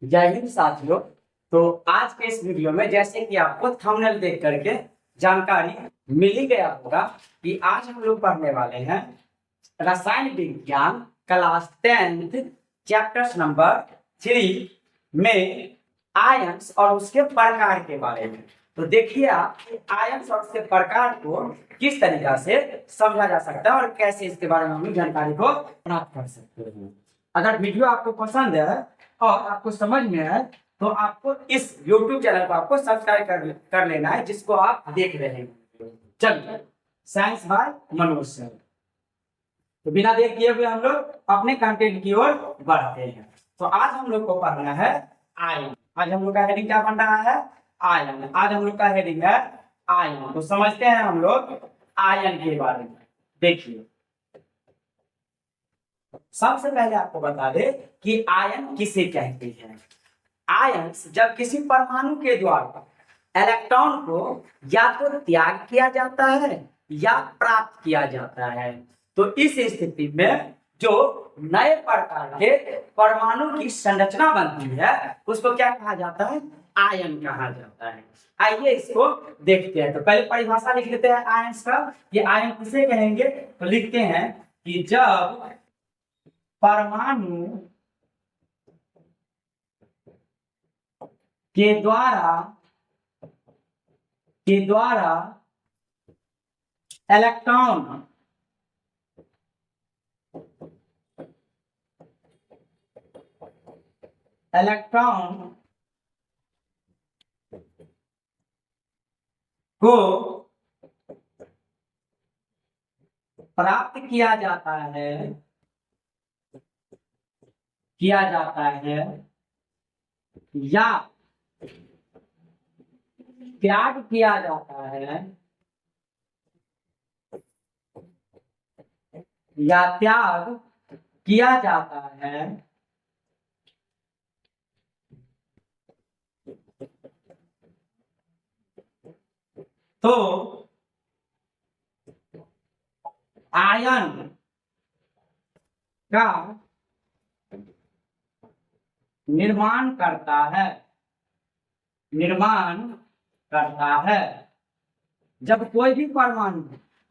जय हिंद साथियों। तो आज के इस वीडियो में जैसे कि आपको थंबनेल देख करके जानकारी मिल ही गया होगा कि आज हम लोग पढ़ने वाले हैं रसायन विज्ञान क्लास 10th चैप्टर्स नंबर 3 में आयंस और उसके प्रकार के बारे में। तो देखिए आप आयंस और उसके प्रकार को किस तरीका से समझा जा सकता है और कैसे इसके बारे में हम जानकारी को प्राप्त कर सकते हैं। अगर वीडियो आपको पसंद है और आपको समझ में आए तो आपको इस YouTube चैनल को आपको सब्सक्राइब कर लेना है जिसको आप देख रहे हैं। चलिए साइंस बाय मनोज सर। तो बिना देर किए हुए हम लोग अपने कंटेंट की ओर बढ़ते हैं। तो आज हम लोग को पढ़ना है आयन। आज हम लोग का हेडिंग क्या बन रहा है? आयन। आज हम लोग का हेडिंग है आयन। तो समझते हैं हम लोग आयन के बारे में। देखिए सबसे पहले आपको बता दे कि आयन किसे कहते हैं। आयन जब किसी परमाणु के द्वारा इलेक्ट्रॉन को या तो त्याग किया जाता है या प्राप्त किया जाता है, तो इस स्थिति में जो नए प्रकार के परमाणु की संरचना बनती है उसको क्या कहा जाता है? आयन कहा जाता है। आइए इसको देखते हैं। तो पहले परिभाषा लिख लेते हैं आयंस का। ये आयन किसे कहेंगे? तो लिखते हैं कि जब परमाणु के द्वारा इलेक्ट्रॉन को प्राप्त किया जाता है या त्याग किया जाता है तो आयन का निर्माण करता है। जब कोई भी परमाणु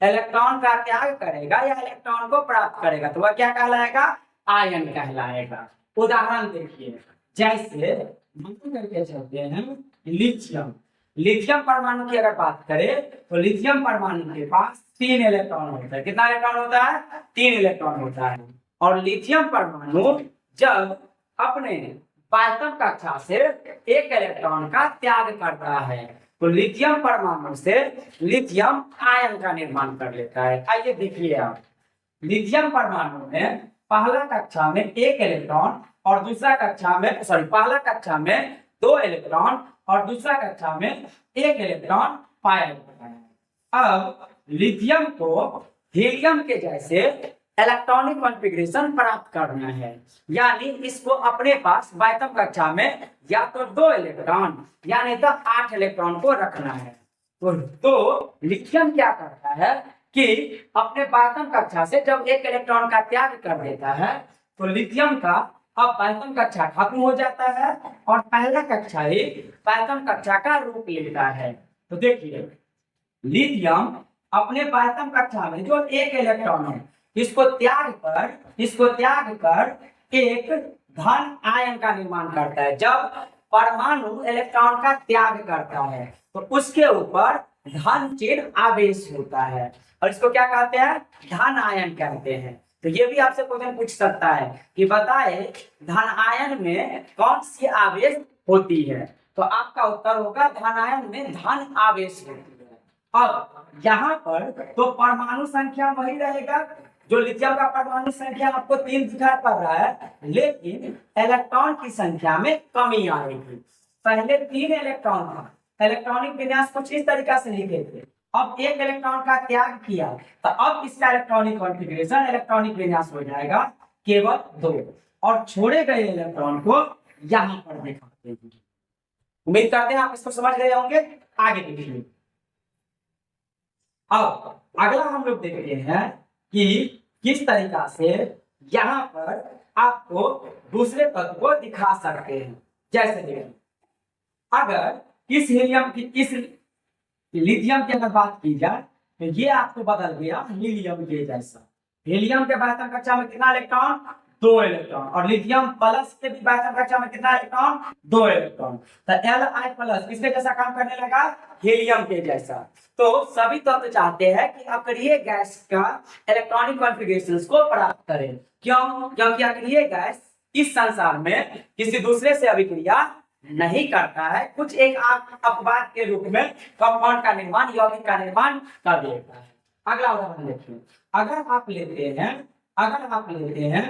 इलेक्ट्रॉन का त्याग करेगा या इलेक्ट्रॉन को प्राप्त करेगा तो वह क्या कहलाएगा? आयन कहलाएगा। उदाहरण देखिए, जैसे करके चलते हैं लिथियम परमाणु की अगर बात करें तो लिथियम परमाणु के पास 3 इलेक्ट्रॉन होता है। कितना इलेक्ट्रॉन होता है? 3 इलेक्ट्रॉन होता है। और लिथियम परमाणु जब अपने वायतम कक्षा से 1 इलेक्ट्रॉन का त्याग करता है तो लिथियम परमाणु से लिथियम आयन का निर्माण कर लेता है। आइए देखिए आप, लिथियम परमाणु में पहला कक्षा में 1 इलेक्ट्रॉन और दूसरा कक्षा में पहला कक्षा में 2 इलेक्ट्रॉन और दूसरा कक्षा में 1 इलेक्ट्रॉन पाया जाता है। अब लिथियम को हीलियम के जैसे इलेक्ट्रॉनिक कॉन्फ़िगरेशन प्राप्त करना है, यानी इसको अपने पास वायतम कक्षा में या तो 2 इलेक्ट्रॉन यानी तो 8 इलेक्ट्रॉन को रखना है। तो लिथियम क्या करता है कि अपने वायतम कक्षा से जब 1 इलेक्ट्रॉन का त्याग कर देता है तो लिथियम का अब वायतम कक्षा खत्म हो जाता है और पहला कक्षा ही वायतम कक्षा का रूप लेता है। तो देखिए लिथियम अपने वायतम कक्षा में जो 1 इलेक्ट्रॉन है इसको त्याग कर एक धन आयन का निर्माण करता है। जब परमाणु इलेक्ट्रॉन का त्याग करता है तो उसके ऊपर धन चिन्ह आवेश होता है और इसको क्या कहते हैं? धन आयन कहते हैं। तो ये भी आपसे क्वेश्चन पूछ सकता है कि बताए धन आयन में कौन सी आवेश होती है? तो आपका उत्तर होगा धन आयन में धन आवेश होती है। अब यहाँ पर तो परमाणु संख्या वही रहेगा, जो लिथियम का परमाणु संख्या आपको 3 दिखाई पड़ रहा है, लेकिन इलेक्ट्रॉन की संख्या में कमी आएगी। पहले 3 इलेक्ट्रॉन था, इलेक्ट्रॉनिक विन्यास कुछ इस तरीका से लिखे थे। अब 1 इलेक्ट्रॉन का त्याग किया तो अब इसका इलेक्ट्रॉनिक कॉन्फ़िगरेशन इलेक्ट्रॉनिक विन्यास हो जाएगा केवल 2 और छोड़े गए इलेक्ट्रॉन को यहाँ पर दिखाते हैं। उम्मीद करते हैं आप इसको समझ गए होंगे। आगे देखिए, अब अगला हम लोग देखते हैं कि किस तरीका से यहाँ पर आपको दूसरे तत्व को दिखा सकते हैं। जैसे देखिए, अगर इस हीलियम की, इस लिथियम की अगर बात की जाए तो ये आपको बदल गया हीलियम के जैसा। हीलियम के बाह्यतम कक्षा में कितना इलेक्ट्रॉन? 2 इलेक्ट्रॉन। और लिथियम प्लस के भी बाह्यतम कक्षा में कितना इलेक्ट्रॉन? 2 इलेक्ट्रॉन। तो Li प्लस किसके जैसा काम करने लगा? हीलियम के जैसा। तो सभी तत्व चाहते हैं कि अक्रिय गैस का इलेक्ट्रॉनिक कॉन्फ़िगरेशंस को प्राप्त करें। क्यों? क्योंकि अक्रिय गैस इस संसार में किसी दूसरे से अभिक्रिया नहीं करता है, कुछ एक अपवाद के रूप में कंपाउंड का निर्माण, यौगिक का निर्माण कर देता है। अगला उदाहरण देखिए, अगर आप लेते हैं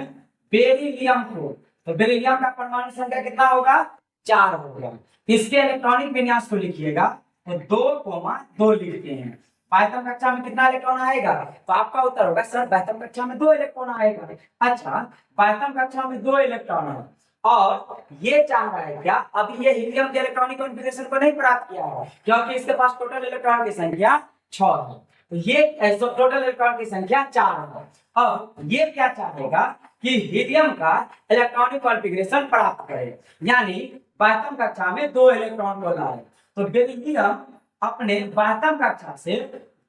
बेरिलियम को, तो बेरिलियम का परमाणु संख्या कितना होगा? 4 होगा। इसके इलेक्ट्रॉनिक विन्यास को लिखिएगा तो 2,2 लिखते हैं। बाह्यतम कक्षा में कितना इलेक्ट्रॉन आएगा? तो आपका उत्तर होगा सर बाह्यतम कक्षा में 2 इलेक्ट्रॉन आएगा। अच्छा, बाह्यतम कक्षा में 2 इलेक्ट्रॉन है और ये चाह रहा है क्या? अभी ये हीलियम के इलेक्ट्रॉनिक कॉन्फ़िगरेशन को नहीं प्राप्त किया है, क्योंकि इसके पास टोटल इलेक्ट्रॉन की संख्या 6 है। तो ये टोटल इलेक्ट्रॉन की संख्या 4 है। अब ये क्या चाहेगा कि हीलियम का इलेक्ट्रॉनिक कॉन्फ़िगरेशन प्राप्त करे, यानी बाह्यतम कक्षा में 2 इलेक्ट्रॉन को लाए। तो बेरिलियम अपने बाह्यतम कक्षा से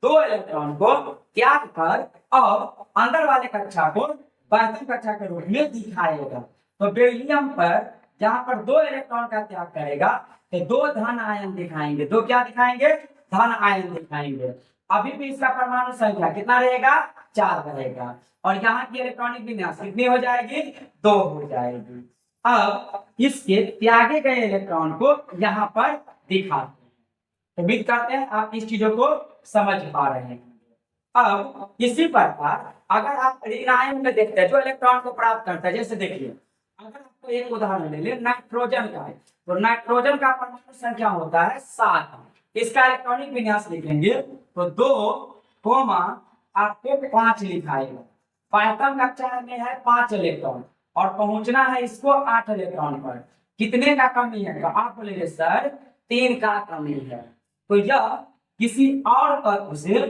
2 इलेक्ट्रॉन को त्याग कर और अंदर वाले कक्षा को बाह्यतम कक्षा के रूप में दिखाएगा। तो बेरिलियम पर जहां पर 2 इलेक्ट्रॉन का त्याग करेगा तो 2 धन आयन दिखाएंगे। 2 क्या दिखाएंगे? धन आयन दिखाएंगे। अभी भी इसका परमाणु संख्या कितना रहेगा? 4 रहेगा। और यहाँ की इलेक्ट्रॉनिक विन्यास कितनी हो जाएगी? 2 हो जाएगी। अब इसके त्यागे गए इलेक्ट्रॉन को यहाँ पर दिखाते हैं। उम्मीद करते हैं आप इस चीजों को समझ पा रहे हैं। अब इसी प्रकार अगर आप ऋण आयन में देखते हैं जो इलेक्ट्रॉन को प्राप्त करता है, जैसे देखिए, अगर आपको एक उदाहरण ले ले नाइट्रोजन का है, तो नाइट्रोजन का परमाणु संख्या होता है 7। इसका इलेक्ट्रॉनिक विन्यास लिखेंगे तो 2, आपको 5 लिखाएगा। बाह्यतम कक्षा में है 5 इलेक्ट्रॉन और पहुंचना है इसको 8 इलेक्ट्रॉन पर। कितने का कमी है? तो आप बोलेंगे सर 3 का कमी है। तो यह किसी और तत्व से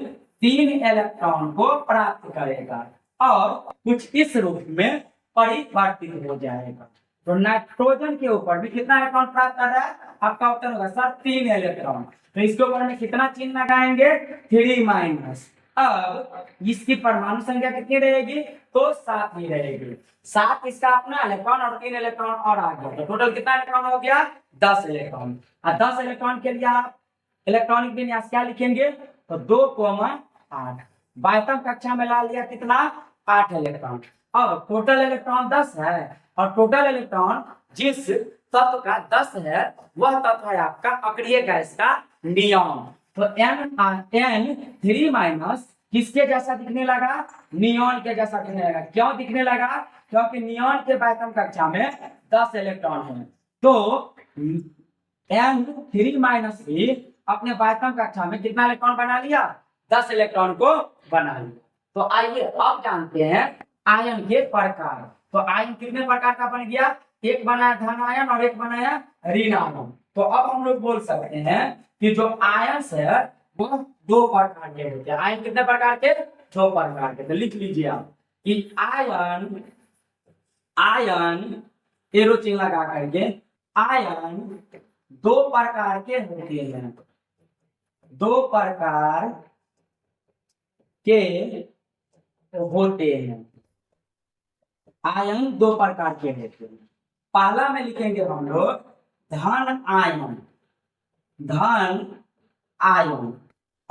3 इलेक्ट्रॉन को प्राप्त करेगा और कुछ इस रूप में परिवर्तित हो जाएगा। तो नाइट्रोजन के ऊपर भी कितना इलेक्ट्रॉन प्राप्त कर रहा है? आपका उत्तर होगा सर 3 इलेक्ट्रॉन। तो इसके ऊपर में कितना चिन्ह लगाएंगे? 3-। अब इसकी परमाणु संख्या कितनी रहेगी? तो 7 ही रहेगी। 7 इसका अपना इलेक्ट्रॉन और 3 इलेक्ट्रॉन और आ गया, तो टोटल कितना इलेक्ट्रॉन हो गया? 10 इलेक्ट्रॉन। और 10 इलेक्ट्रॉन के लिए आप इलेक्ट्रॉनिक विन्यास क्या लिखेंगे? तो 2,8। बाह्यतम कक्षा में ला लिया कितना? 8 इलेक्ट्रॉन। अब टोटल इलेक्ट्रॉन 10 है और टोटल इलेक्ट्रॉन जिस तत्व का 10 है वह तत्व है आपका अक्रिय गैस का नियॉन। तो N3- किसके जैसा दिखने लगा? नियॉन के जैसा दिखने लगा। क्यों दिखने लगा? क्योंकि नियॉन के बाह्यतम कक्षा में 10 इलेक्ट्रॉन है। तो N3- भी अपने बाह्यतम कक्षा में कितना इलेक्ट्रॉन बना लिया? 10 इलेक्ट्रॉन को बना लिया। तो आइए अब जानते हैं आयन के प्रकार। तो आयन कितने प्रकार का बन गया? एक बनाया धन आयन और एक बनाया ऋण आयन। तो अब हम लोग बोल सकते हैं कि जो आयन है वो 2 प्रकार के होते हैं। आयन कितने प्रकार के? 2 प्रकार के। तो लिख लीजिए आप कि आयन एरो चिन्ह लगा करके, आयन 2 प्रकार के होते हैं। 2 प्रकार के होते हैं। आयन 2 प्रकार के होते हैं। पहला में लिखेंगे हम लोग धन आयन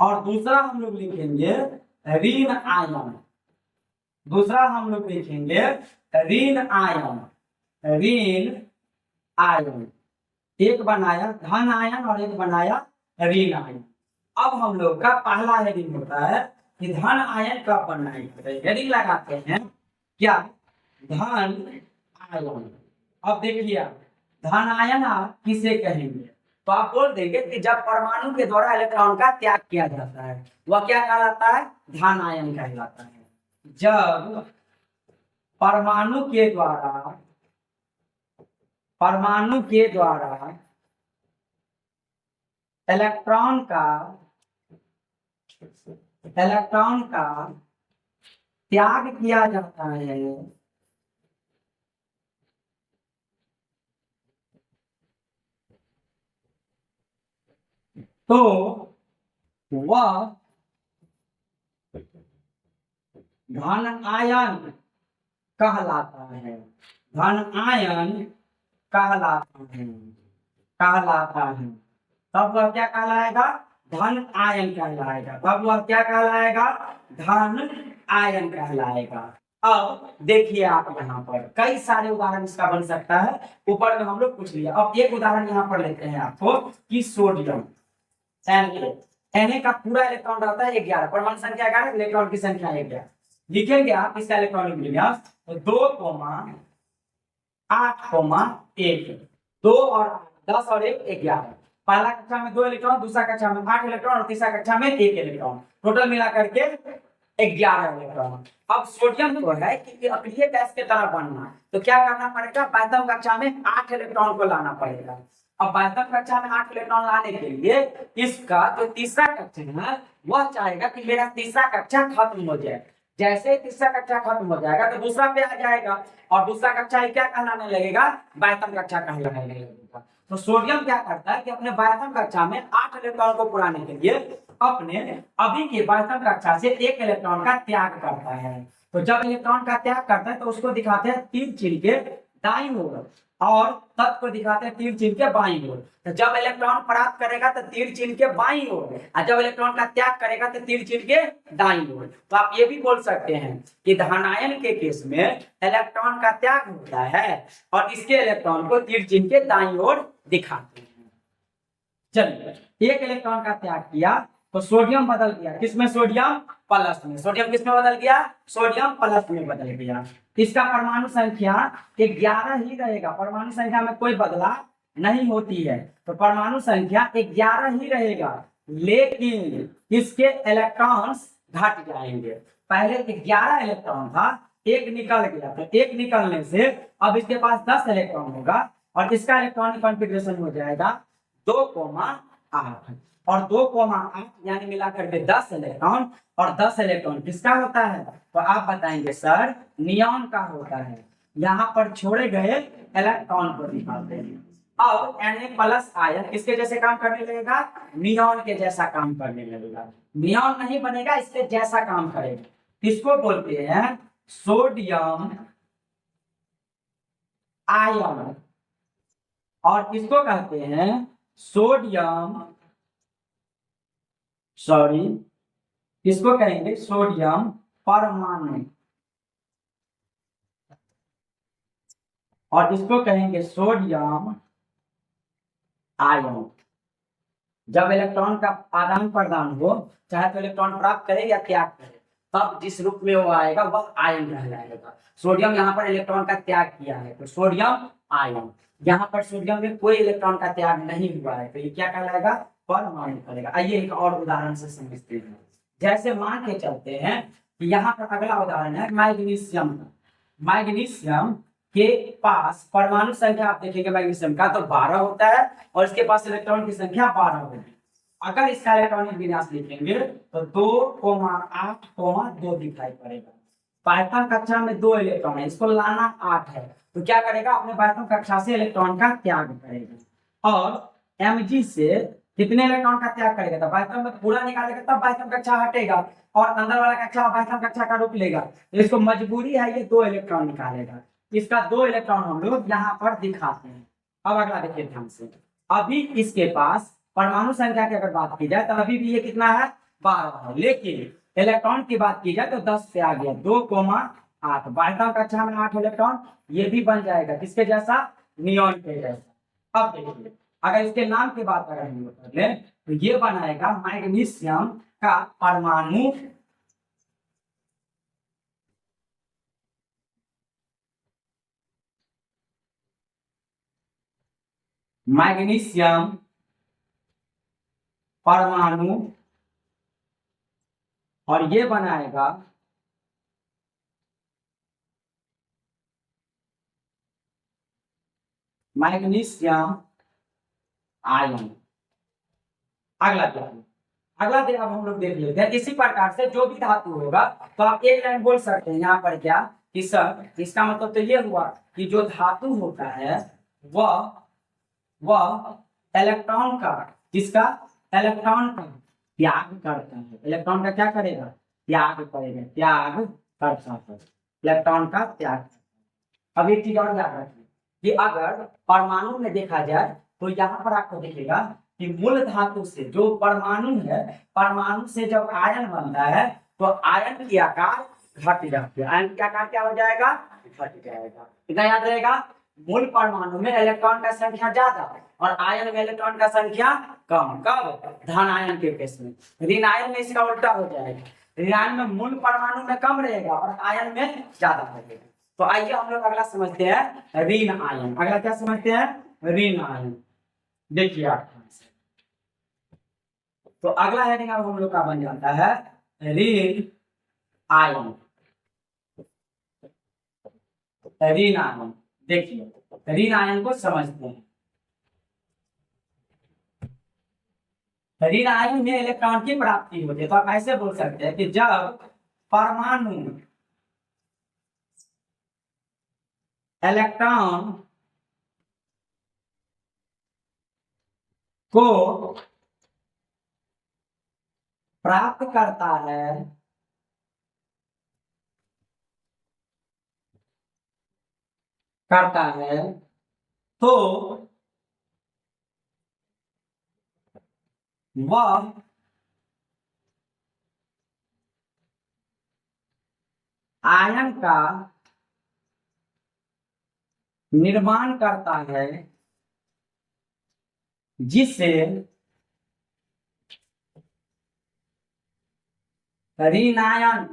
और दूसरा हम लोग लिखेंगे ऋण आयन। एक बनाया धन आयन और एक बनाया ऋण आयन। अब हम लोग का पहला हेडिंग होता है कि धन आयन कब बनना है। हेडिंग लगाते हैं क्या? धन आयन। अब देखिए धन आयन आप किसे कहेंगे? तो आप बोल देंगे कि जब परमाणु के द्वारा इलेक्ट्रॉन का त्याग किया जाता है वह क्या कहलाता है? धन आयन कहलाता है। जब परमाणु के द्वारा इलेक्ट्रॉन का त्याग किया जाता है तो वह धन आयन कहलाता है। धन आयन कहलाता है। तब वह क्या कहलाएगा? धन आयन कहलाएगा। तब वह क्या कहलाएगा? धन आयन कहलाएगा। अब देखिए आप यहाँ पर कई सारे उदाहरण इसका बन सकता है। ऊपर में हम लोग पूछ लिया। अब एक उदाहरण यहाँ पर लेते हैं आपको कि सोडियम Na का पूरा इलेक्ट्रॉन रहता है 11, परमाणु संख्या 11, इलेक्ट्रॉन की संख्या 11। लिखेंगे आप इसका इलेक्ट्रॉनिक विन्यास 2,8,1, 2 और 10 और 1 11। पहला कक्षा में 2 इलेक्ट्रॉन, दूसरा कक्षा में 8 इलेक्ट्रॉन और तीसरा कक्षा में 1 इलेक्ट्रॉन, टोटल मिला करके 11 इलेक्ट्रॉन। अब सोडियम तो है कि अक्रिय गैस के तरह बनना, तो क्या करना पड़ेगा? बाह्यतम कक्षा में 8 इलेक्ट्रॉन को लाना पड़ेगा। अब बाह्यतम कक्षा में 8 इलेक्ट्रॉन लाने के लिए इसका जो तीसरा कक्षा है वह चाहेगा कि मेरा तीसरा कक्षा खत्म हो जाए। जैसे तीसरा कक्षा खत्म हो जाएगा तो दूसरा पे आ जाएगा और दूसरा कक्षा क्या कहलाने लगेगा? बाह्यतम कक्षा कहलाने लगेगा। तो सोडियम क्या करता है कि अपने बाह्यतम कक्षा में 8 इलेक्ट्रॉन को पुराने के लिए अपने अभी के बाह्यतम कक्षा से 1 इलेक्ट्रॉन का त्याग करता है। तो जब इलेक्ट्रॉन का त्याग करता है तो उसको दिखाते हैं तीर चिन्ह के दाईं ओर और तत्व को दिखाते हैं तीर चिन्ह के बाईं ओर। तो जब इलेक्ट्रॉन प्राप्त करेगा तो तीर चिन्ह के बाईं ओर, और जब इलेक्ट्रॉन का त्याग करेगा तो तीर चिन्ह के दाईं ओर। तो आप ये भी बोल सकते हैं कि धनायन के केस में इलेक्ट्रॉन का त्याग होता है और इसके इलेक्ट्रॉन को तीर चिन्ह के दाईं ओर दिखाते हैं। चलिए, 1 इलेक्ट्रॉन का त्याग किया तो सोडियम बदल गया किसमें? सोडियम प्लस में। सोडियम किसमें बदल गया? सोडियम प्लस में बदल गया। इसका परमाणु संख्या 11 ही रहेगा। परमाणु संख्या में कोई बदलाव नहीं होती है, तो परमाणु संख्या 11 ही रहेगा, लेकिन इसके इलेक्ट्रॉन्स घट जाएंगे। पहले 11 इलेक्ट्रॉन था, 1 निकल गया, तो 1 निकलने से अब इसके पास 10 इलेक्ट्रॉन होगा और इसका इलेक्ट्रॉनिक कॉन्फ़िगरेशन हो जाएगा 2,8 और 2,8 यानी मिलाकर के 10 इलेक्ट्रॉन। और 10 इलेक्ट्रॉन किसका होता है? तो आप बताएंगे सर नियॉन का होता है। यहाँ पर छोड़े गए इलेक्ट्रॉन को दिखाते हैं। अब Na+ आयन किसके जैसे काम करने लगेगा? नियॉन के जैसा काम करने लगेगा। नियॉन नहीं बनेगा, इसके जैसा काम करेगा। इसको बोलते हैं सोडियम आयन और इसको कहते हैं इसको कहेंगे सोडियम परमाणु और इसको कहेंगे सोडियम आयन। जब इलेक्ट्रॉन का आदान प्रदान हो, चाहे तो इलेक्ट्रॉन प्राप्त करे या त्याग करे, तब जिस रूप में वो आएगा वह आयन कहलाएगा। सोडियम यहाँ पर इलेक्ट्रॉन का त्याग किया है तो सोडियम आयन। यहाँ पर सोडियम में कोई इलेक्ट्रॉन का त्याग नहीं हुआ है तो ये क्या कहलाएगा? परमाणु कहलाएगा। आइए एक और उदाहरण से समझते हैं। जैसे मान के चलते हैं कि यहाँ पर अगला उदाहरण है मैग्नीशियम का। मैग्नीशियम के पास परमाणु संख्या आप देखेंगे मैग्नीशियम का तो 12 होता है और इसके पास इलेक्ट्रॉन की संख्या 12 होगी। अगर इसका इलेक्ट्रॉनिक विन्यास लिखेंगे तो 2,8,2 दिखाई पड़ेगा। बाह्यतम कक्षा में 2 इलेक्ट्रॉन है, इसको लाना 8 है, तो क्या करेगा? अपने बाह्यतम कक्षा से इलेक्ट्रॉन का त्याग करेगा। और Mg से कितने इलेक्ट्रॉन का त्याग करेगा? तो बाह्यतम में पूरा निकालेगा तब बाह्यतम कक्षा हटेगा और अंदर वाला कक्षा बाह्यतम कक्षा का रूप लेगा। इसको मजबूरी है ये 2 इलेक्ट्रॉन निकालेगा। इसका 2 इलेक्ट्रॉन हम लोग यहाँ पर दिखाते हैं। अब अगला देखिए ध्यान से। अभी इसके पास परमाणु संख्या की अगर बात की जाए तो अभी भी ये कितना है? 12 है, लेकिन इलेक्ट्रॉन की बात की जाए तो 10 पे आ गया 2,8। बाह्यतम कक्षा में 8 इलेक्ट्रॉन, ये भी बन जाएगा किसके जैसा? नियॉन के जैसा। अब देखिए अगर इसके नाम की बात अगर हम कर ले तो ये बनाएगा मैग्नीशियम का परमाणु मैग्नीशियम परमाणु और ये बनाएगा मैग्नीशियम आयन। अगला अब हम लोग देख लेते हैं। इसी प्रकार से जो भी धातु होगा तो आप एक लाइन बोल सकते हैं यहाँ पर क्या कि सर इसका मतलब तो ये हुआ कि जो धातु होता है वह इलेक्ट्रॉन का जिसका इलेक्ट्रॉन का त्याग करता है। इलेक्ट्रॉन का क्या करेगा? त्याग करेगा, त्याग करता है, इलेक्ट्रॉन का त्याग। अब एक चीज और याद रखिए कि अगर परमाणु में देखा जाए तो यहाँ पर आपको दिखेगा कि मूल धातु से जो परमाणु है, परमाणु से जब आयन बनता है तो आयन की आकार घट जाती है। आयन का आकार क्या हो जाएगा? घट जाएगा। इतना याद रहेगा, मूल परमाणु में इलेक्ट्रॉन का संख्या ज्यादा और आयन में इलेक्ट्रॉन का संख्या कम। कब? धन आयन के केस में। ऋण आयन में इसका उल्टा हो जाएगा, ऋण आयन में मूल परमाणु में कम रहेगा और आयन में ज्यादा रहेगा। तो आइए हम लोग अगला समझते हैं ऋण आयन। अगला क्या समझते हैं? ऋण आयन। देखिए आप, तो अगला हेडिंग अब हम लोग का बन जाता है ऋण आयन। ऋण आयन, देखिए ऋण आयन को समझते हैं। ऋण आयन में इलेक्ट्रॉन की प्राप्ति होती है। तो आप ऐसे बोल सकते हैं कि जब परमाणु इलेक्ट्रॉन को प्राप्त करता है तो वह आयन का निर्माण करता है जिसे ऋण आयन,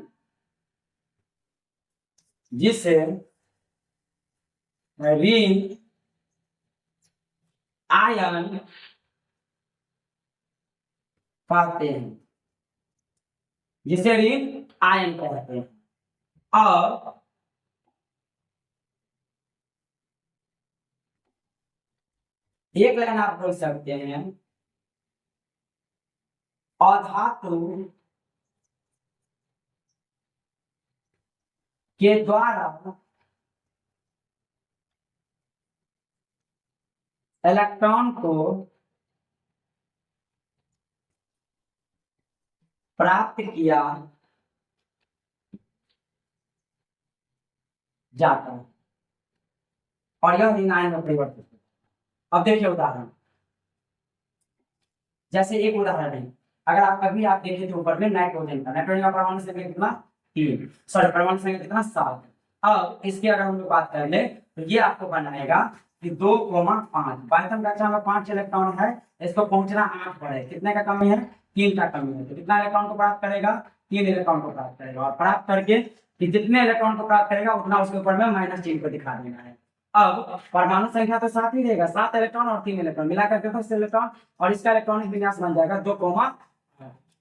जिसे ऋण आयन कहते हैं, जिसे ऋण आयन कहते हैं। और एक लाइन आप बोल सकते हैं, अधातु के द्वारा इलेक्ट्रॉन को प्राप्त किया जाता है और यह ऋण आयन में परिवर्तित होता है। अब देखिए उदाहरण, जैसे एक उदाहरण है, अगर आप कभी आप देखें तो ऊपर में नाइट्रोजन का परमाणु संख्या कितना? 3। सॉरी, परमाणु संख्या कितना? 7। अब इसकी अगर हम लोग बात कर ले तो ये आपको बनाएगा कि 2,5। वास्तव कक्षा में 5 इलेक्ट्रॉन है, इसको पहुंचना 8 पर है। कितने का कमी है? 3 का कमी है। तो कितना इलेक्ट्रॉन को प्राप्त करेगा? 3 इलेक्ट्रॉन को प्राप्त करेगा। और प्राप्त करके कि जितने इलेक्ट्रॉन को प्राप्त करेगा उतना उसके ऊपर में माइनस चिन्ह को दिखा देना है। अब परमाणु संख्या तो 7 ही रहेगा, 7 इलेक्ट्रॉन और 3 इलेक्ट्रॉन मिलाकर के 10 इलेक्ट्रॉन, और इसका इलेक्ट्रॉनिक विन्यास बन जाएगा 2,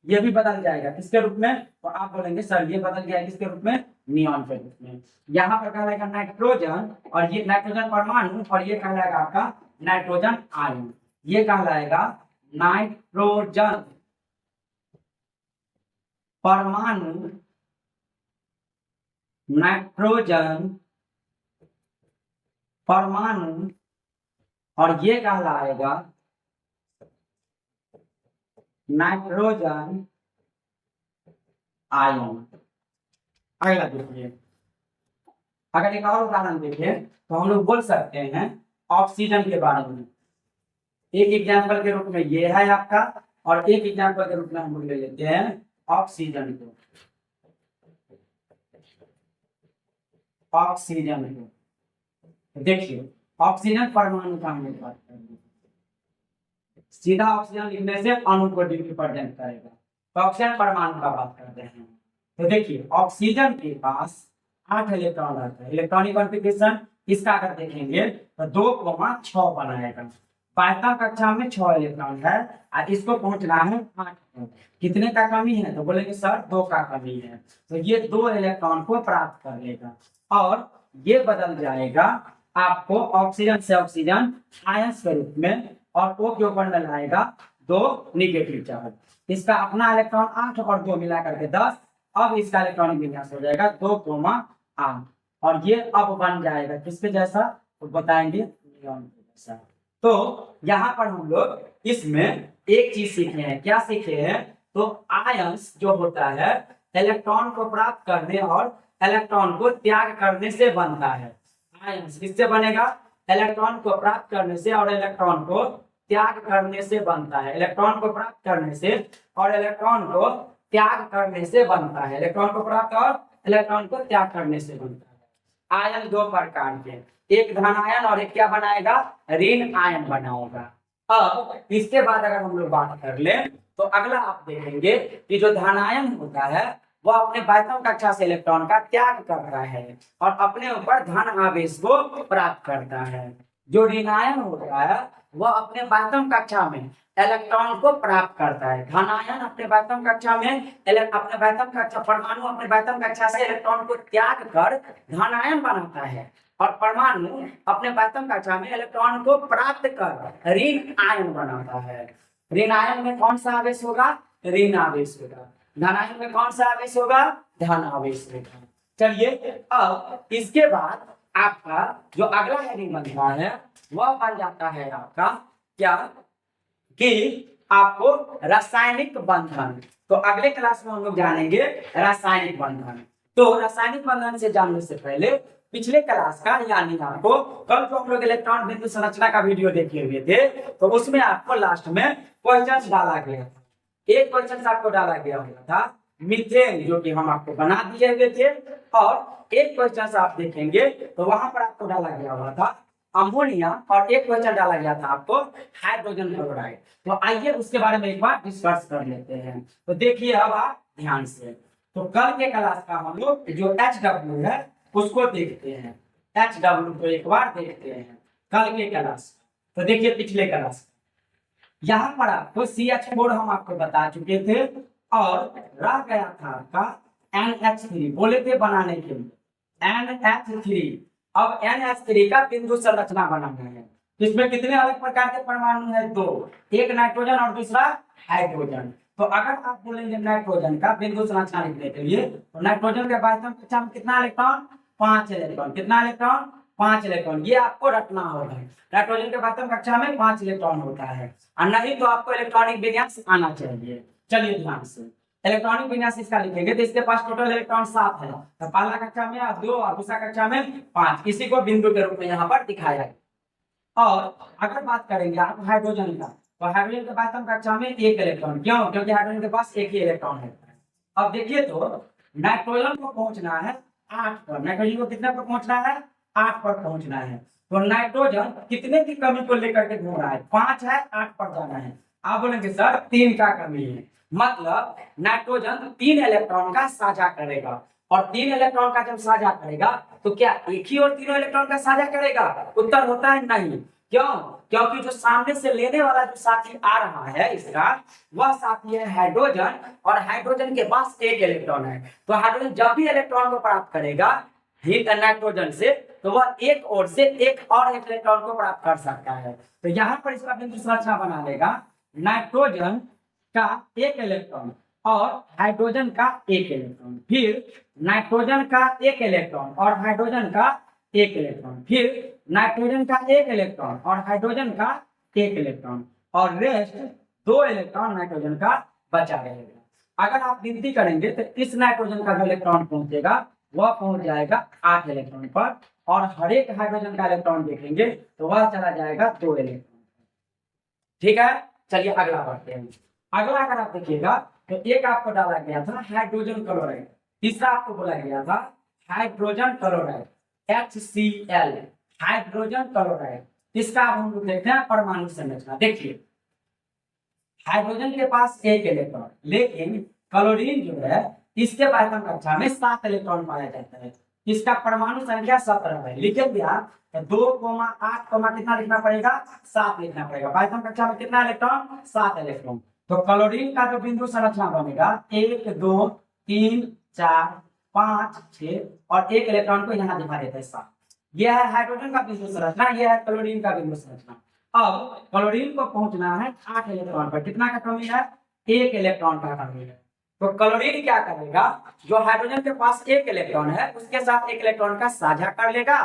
ये भी बदल जाएगा किसके रूप में? तो आप बोलेंगे सर ये बदल गया किसके रूप में? नियॉन के रूप में। यहाँ पर कहलाएगा नाइट्रोजन, और ये नाइट्रोजन परमाणु, और ये कहलाएगा आपका नाइट्रोजन आयन। ये कहलाएगा नाइट्रोजन परमाणु, नाइट्रोजन परमाणु, और ये कहलाएगा नाइट्रोजन आयन। अगला देखिए, अगर एक और उदाहरण देखिए तो हम लोग बोल सकते हैं ऑक्सीजन के बारे में। एक एग्जाम्पल के रूप में ये है आपका, और एक एग्जाम्पल के रूप में हम लोग ले लेते हैं ऑक्सीजन को। ऑक्सीजन को देखिए, ऑक्सीजन परमाणु का हम लोग बात करेंगे। सीधा ऑक्सीजन लिखने से अणु को रिप्रेजेंट करेगा, तो ऑक्सीजन परमाणु का बात करते हैं। तो देखिए ऑक्सीजन के पास 8 इलेक्ट्रॉन रहता है। इलेक्ट्रॉनिक कॉन्फ़िगरेशन इसका अगर देखेंगे तो 2,6 बनाएगा। पायता कक्षा में 6 इलेक्ट्रॉन है और इसको पहुंचना है 8 पर। कितने का कमी है? तो बोलेंगे सर 2 का कमी है। तो ये 2 इलेक्ट्रॉन को प्राप्त कर लेगा और ये बदल जाएगा आपको ऑक्सीजन से ऑक्सीजन आयन के रूप में, और O के ऊपर में लाएगा 2 निगेटिव चार्ज। इसका अपना इलेक्ट्रॉन 8 और 2 मिला करके 10। अब इसका इलेक्ट्रॉनिक विन्यास हो जाएगा 2,8, और ये अब बन जाएगा किसके जैसा? तो बताएंगे नियॉन के जैसा। तो यहाँ पर हम लोग इसमें एक चीज सीखे हैं, क्या सीखे हैं? तो आयंस जो होता है इलेक्ट्रॉन को प्राप्त करने और इलेक्ट्रॉन को त्याग करने से बनता है। आयंस किससे बनेगा? इलेक्ट्रॉन को प्राप्त करने से और इलेक्ट्रॉन को त्याग करने से बनता है। इलेक्ट्रॉन को प्राप्त करने से और इलेक्ट्रॉन को त्याग करने से बनता है। इलेक्ट्रॉन को प्राप्त और इलेक्ट्रॉन को त्याग करने से बनता है। आयन दो प्रकार के, एक धन आयन और एक क्या बनाएगा? ऋण आयन बनाएगा। अब इसके बाद अगर हम लोग बात कर ले तो अगला आप देखेंगे कि जो धनायन होता है वह अपने वायतम कक्षा से इलेक्ट्रॉन का त्याग करता है और अपने ऊपर धन आवेश को प्राप्त करता है। जो ऋणायन होता है वह अपने वायतम कक्षा में इलेक्ट्रॉन को प्राप्त करता है। धनायन अपने वायतम कक्षा में अपने वायतम कक्षा परमाणु अपने वायतम कक्षा से इलेक्ट्रॉन को त्याग कर धनायन बनाता है और परमाणु अपने वायतम कक्षा में इलेक्ट्रॉन को प्राप्त कर ऋण आयन बनाता है। ऋण आयन में कौन सा आवेश होगा? ऋण आवेश होगा। धनायन में कौन सा आवेश होगा? धन आवेश होगा। चलिए अब इसके बाद आपका जो अगला हेडिंग बनता है वह बन जाता है आपका क्या कि आपको रासायनिक बंधन। तो अगले क्लास में हम लोग जानेंगे रासायनिक बंधन। तो रासायनिक बंधन से जानने से पहले पिछले क्लास का यानी आपको कल तो हम लोग इलेक्ट्रॉन बिंदु संरचना का वीडियो देखे हुए थे, तो उसमें आपको लास्ट में क्वेश्चन डाला गया था। एक क्वेश्चन आपको डाला गया हुआ था मीथेन, जो कि हम आपको बना दिए हुए थे, और एक क्वेश्चन आप देखेंगे तो वहां पर आपको डाला गया हुआ था अमोनिया, और एक क्वेश्चन डाला गया था आपको हाइड्रोजन क्लोराइड। तो आइए उसके बारे में एक बार डिस्कस कर लेते हैं। तो देखिए अब आप ध्यान से, तो कल के क्लास का हम लोग जो HW है उसको देखते हैं। HW को एक बार देखते हैं कल के क्लास। तो देखिए पिछले क्लास यहाँ पर आपको CH4 हम आपको बता चुके थे और रह गया था आपका NH3 बोले थे बनाने के लिए NH3। अब NH3 का बिंदु संरचना बनाना है। इसमें कितने अलग प्रकार के परमाणु है? दो, एक नाइट्रोजन और दूसरा हाइड्रोजन। तो अगर आप बोलेंगे नाइट्रोजन का बिंदु संरचना लिखने के लिए तो नाइट्रोजन के वायतम कक्षा में कितना इलेक्ट्रॉन? 5 इलेक्ट्रॉन। कितना इलेक्ट्रॉन? 5 इलेक्ट्रॉन। ये आपको रखना होगा। नाइट्रोजन के वायतम कक्षा में 5 इलेक्ट्रॉन होता है, और नहीं तो आपको इलेक्ट्रॉनिक विन्यास आना चाहिए। चलिए ध्यान से इलेक्ट्रॉनिक विन्यास इसका लिखेंगे तो इसके पास टोटल इलेक्ट्रॉन 7 है। तो पहला कक्षा में 2 और दूसरा कक्षा में 5, इसी को बिंदु के रूप में यहाँ पर दिखाया है। और अगर बात करेंगे आप हाइड्रोजन का, तो हाइड्रोजन के वायतम कक्षा में 1 इलेक्ट्रॉन। क्यों? क्योंकि हाइड्रोजन के पास एक ही इलेक्ट्रॉन होता है। अब देखिए तो नाइट्रोजन को पहुंचना है 8 पर। नाइट्रोजन को कितने पर पहुंचना है? 8 पर पहुंचना है। तो नाइट्रोजन कितने की कमी को लेकर के घूम रहा है? 5 है, 8 पर जाना है। आप बोलेंगे सर 3 का कमी है, मतलब नाइट्रोजन 3 इलेक्ट्रॉन का साझा करेगा, और 3 इलेक्ट्रॉन का जब साझा करेगा तो क्या एक ही और तीनों इलेक्ट्रॉन का साझा करेगा? उत्तर होता है नहीं। क्यों? क्योंकि जो सामने से लेने वाला जो साथी आ रहा है इसका, वह साथी है हाइड्रोजन, और हाइड्रोजन के पास 1 इलेक्ट्रॉन है। तो हाइड्रोजन जब भी इलेक्ट्रॉन को प्राप्त करेगा नाइट्रोजन से, तो वह एक ओर से एक और इलेक्ट्रॉन को प्राप्त कर सकता है। तो यहाँ पर इसका बिंदु संरचना बना लेगा नाइट्रोजन का 1 इलेक्ट्रॉन और हाइड्रोजन का 1 इलेक्ट्रॉन, फिर नाइट्रोजन का 1 इलेक्ट्रॉन और हाइड्रोजन का 1 इलेक्ट्रॉन, फिर नाइट्रोजन का 1 इलेक्ट्रॉन और हाइड्रोजन का 1 इलेक्ट्रॉन, और रेस्ट 2 इलेक्ट्रॉन नाइट्रोजन का बचा रहेगा। अगर आप गिनती करेंगे तो इस नाइट्रोजन का जो इलेक्ट्रॉन पहुंचेगा वह पहुंच जाएगा 8 इलेक्ट्रॉन पर, और हर एक हाइड्रोजन का इलेक्ट्रॉन देखेंगे तो वह चला जाएगा 2 इलेक्ट्रॉन। ठीक है, चलिए अगला बढ़ते हैं। अगला अगर आप देखिएगा तो एक आपको डाला गया था हाइड्रोजन क्लोराइड, तीसरा आपको बोला गया था hydrogen chloride HCl, hydrogen chloride. इसका अब हम लोग देखते हैं परमाणु संरचना। देखिए हाइड्रोजन के पास 1 इलेक्ट्रॉन, लेकिन क्लोरीन जो है इसके वायतम कक्षा में 7 इलेक्ट्रॉन पाया जाता है। इसका परमाणु संख्या 17 है। लिखेंगे आप 2,8, कितना लिखना पड़ेगा? 7 लिखना पड़ेगा। वायतम कक्षा में कितना इलेक्ट्रॉन? 7 इलेक्ट्रॉन। तो क्लोरीन का जो बिंदु संरचना बनेगा 1 2 3 4 5 6, और 1 इलेक्ट्रॉन को यहाँ दिखा देते हैं 7। यह है हाइड्रोजन का बिंदु संरचना, यह है क्लोरीन का बिंदु संरचना। अब क्लोरीन को पहुंचना है 8 इलेक्ट्रॉन पर। कितना का कमी है? 1 इलेक्ट्रॉन का कमी है। तो क्लोरीन क्या करेगा? जो हाइड्रोजन के पास 1 इलेक्ट्रॉन है उसके साथ 1 इलेक्ट्रॉन का साझा कर लेगा,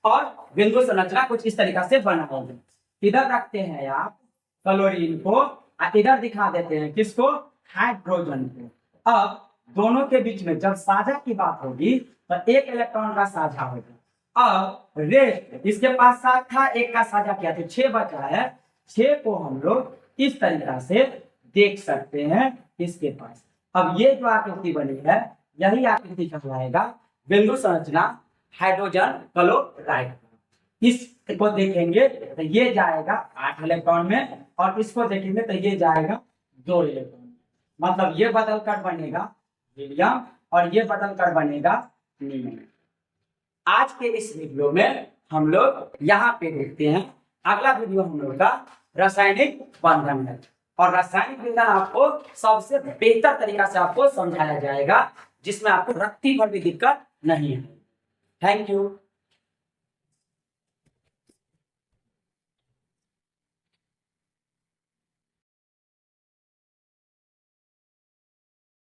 और बिंदु संरचना कुछ इस तरीका से बनाओगे। इधर रखते हैं आप क्लोरीन को, इधर दिखा देते हैं किसको, हाइड्रोजन को। अब दोनों के बीच में जब साझा की बात होगी तो एक इलेक्ट्रॉन का साझा होगा। अब रेस्ट इसके पास 7 था, एक का साझा किया तो 6 बचा है। 6 को हम लोग इस तरीका से देख सकते हैं इसके पास। अब ये जो आकृति बनी है यही आकृति कहलाएगा बिंदु संरचना हाइड्रोजन क्लोराइड। इसको देखेंगे तो ये जाएगा 8 इलेक्ट्रॉन में, और इसको देखेंगे तो ये जाएगा 2 इलेक्ट्रॉन। मतलब ये बदल कर बनेगा हीलियम और ये बदल कर बनेगा नीलियम। आज के इस वीडियो में हम लोग यहाँ पे देखते हैं। अगला वीडियो हम लोग का रासायनिक बंधन है, और रासायनिक बंधन आपको सबसे बेहतर तरीका से आपको समझाया जाएगा, जिसमें आपको रत्ती भर भी दिक्कत नहीं है। Thank you.